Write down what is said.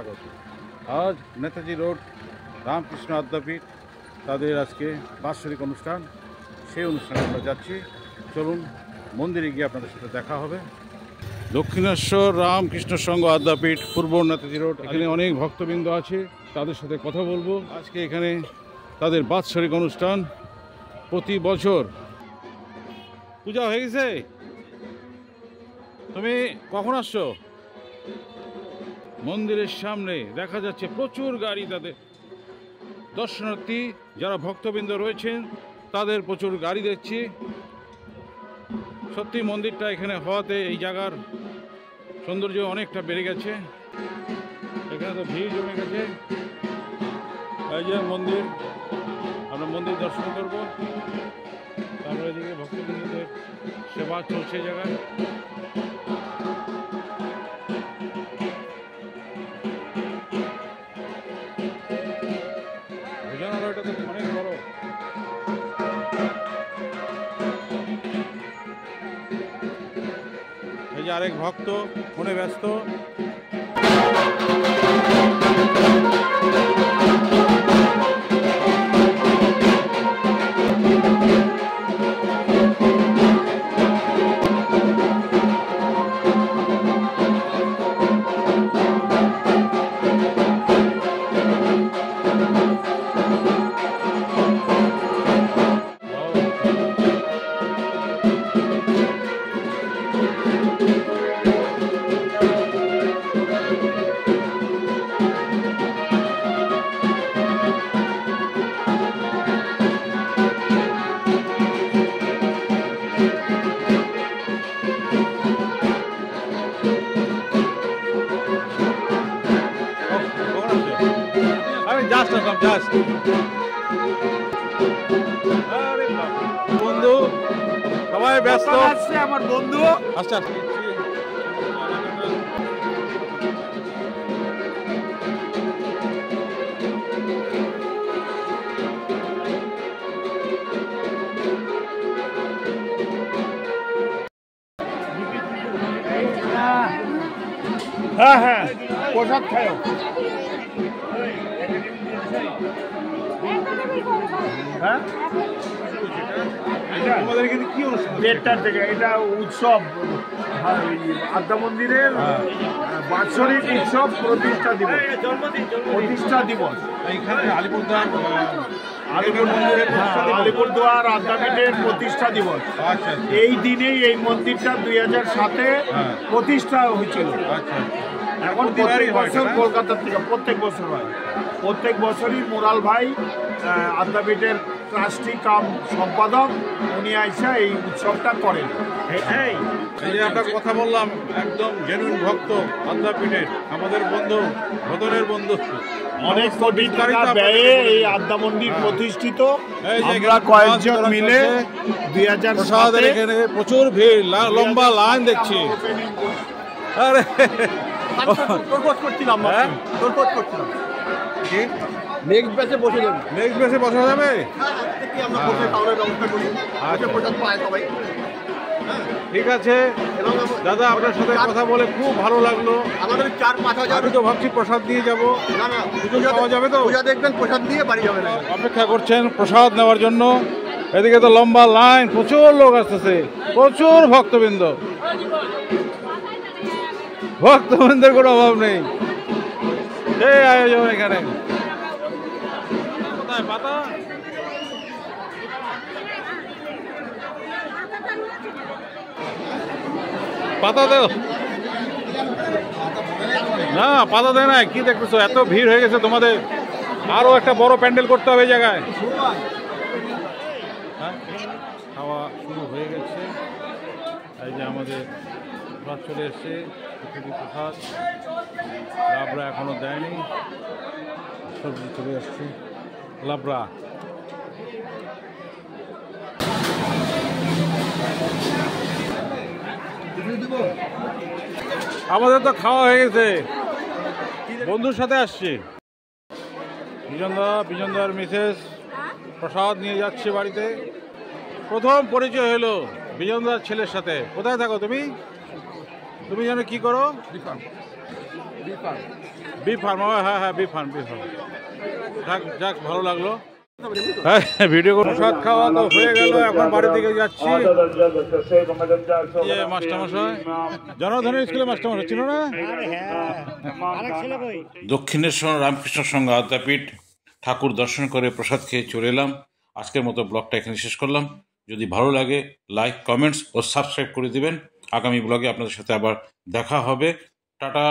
স্বাগত। আজ নেতাজি রোড রামকৃষ্ণ আদ্যাপীঠ তাদের আজকে বাৎসরিক অনুষ্ঠান, সেই অনুষ্ঠানে আমরা যাচ্ছি। চলুন মন্দিরে গিয়ে আপনাদের সাথে দেখা হবে। দক্ষিণেশ্বর রামকৃষ্ণ সংঘ আদ্যাপীঠ, পূর্ব নেতাজি রোড। এখানে অনেক ভক্তবৃন্দ আছে, তাদের সাথে কথা বলবো। আজকে এখানে তাদের বাৎসরিক অনুষ্ঠান। প্রতি বছর পূজা হয়ে গেছে। তুমি কখন আসছো? মন্দিরের সামনে দেখা যাচ্ছে প্রচুর গাড়ি, তাদের দর্শনার্থী যারা ভক্তবৃন্দ রয়েছেন তাদের প্রচুর গাড়ি দেখছি। সত্যি মন্দিরটা এখানে হওয়াতে এই জায়গার সৌন্দর্য অনেকটা বেড়ে গেছে। এখানে তো ভিড় জমে গেছে। এই যে মন্দির, আমরা মন্দির দর্শন করব, তারপরে এদিকে ভক্তবৃন্দদের সেবা চলছে জায়গায়। ভোজনালয়টা তো অনেক বড়। এই যে আরেক ভক্ত ফোনে ব্যস্ত। বন্ধু সবাই ব্যস্ত আছে, আমার বন্ধু। আচ্ছা হ্যাঁ হ্যাঁ, প্রসাদ খাও। হ্যাঁ, আমাদের এখানে কি অনুষ্ঠান? 1:30 থেকে এটা উৎসব, আদ্যা মন্দিরের বাৎসরিক উৎসব প্রতিষ্ঠা দিবস, প্রতিষ্ঠা দিবস। এইখানে আলিপুরদুয়ার আদ্যাপীঠের প্রতিষ্ঠা দিবস। এই দিনেই এই মন্দিরটা 2007-এ প্রতিষ্ঠা হয়েছিল। এখন প্রত্যেক বছর কলকাতা থেকে প্রত্যেক বছর হয়। প্রত্যেক বছরই মুরাল ভাই আদ্যাপীঠের ট্রাস্টি কাম সম্পাদক, উনি আইসা এই উৎসবটা করেন। এই যে আপনার কথা বললাম, একদম জেনুইন ভক্ত আদ্যাপীঠের, আমাদের বন্ধু, ভদনের বন্ধু। অনেক কোটি টাকা ব্যয়ে এই আদ্যা মন্দির প্রতিষ্ঠিত। আমরা কয়েকজন মিলে 2007 এখানে প্রচুর ভিড়, লম্বা লাইন দেখছি। আরে করছিলাম কি নেক্সট ব্যাচে বসে যাবে, নেক্সট ব্যাচে বসা যাবে। ঠিক আছে দাদা, আপনার সাথে কথা বলে খুব ভালো লাগলো। আমাদের 4-5 হাজার তো ভাবছি প্রসাদ দিয়ে যাবো। না না, পাওয়া যাবে তো? পূজা দেখবেন, প্রসাদ দিয়ে বাড়ি যাবেন। অপেক্ষা করছেন প্রসাদ নেওয়ার জন্য। এদিকে তো লম্বা লাইন, প্রচুর লোক আসতেছে, প্রচুর ভক্তবৃন্দ। ভক্তবৃন্দের কোনো অভাব নেই। এই আয়োজন এখানে। কোথায় পাতা? পাতা দেও না, পাতা দেয় না। কি দেখতেছো, এত ভিড় হয়ে গেছে তোমাদের। আরো একটা বড় প্যান্ডেল করতে হবে এই জায়গায়। হ্যাঁ, খাওয়া শুরু হয়ে গেছে। এই যে আমাদের প্রসাদ চলে এসছে, প্রসাদ। লাবড়া এখনো দেয়নি, সবজি চলে আসছে। লাবড়া আমাদের তো খাওয়া হয়ে গেছে। বন্ধুর সাথে আসছি, বিজনদার মিসেস প্রসাদ নিয়ে যাচ্ছে বাড়িতে। প্রথম পরিচয় হলো বিজনদার ছেলের সাথে। কোথায় থাকো তুমি? তুমি জানো কি করো? বি ফার্ম, হ্যাঁ হ্যাঁ বি ফার্ম। যাক যাক, ভালো লাগলো। হ্যাঁ, ভিডিও করে প্রসাদ খাওয়া তো হয়ে গেল, এখন বাড়ির দিকে যাচ্ছি। মাস্টারমশাই, জনধনের স্কুলে মাস্টারমশাই ছিল না? দক্ষিণেশ্বর রামকৃষ্ণ সংঘ আদ্যাপীঠ ঠাকুর দর্শন করে প্রসাদ খেয়ে চলে এলাম। আজকের মতো ব্লগটা এখানে শেষ করলাম। যদি ভালো লাগে লাইক, কমেন্টস ও সাবস্ক্রাইব করে দিবেন। আগামী ব্লগে আপনাদের সাথে আবার দেখা হবে। টাটা।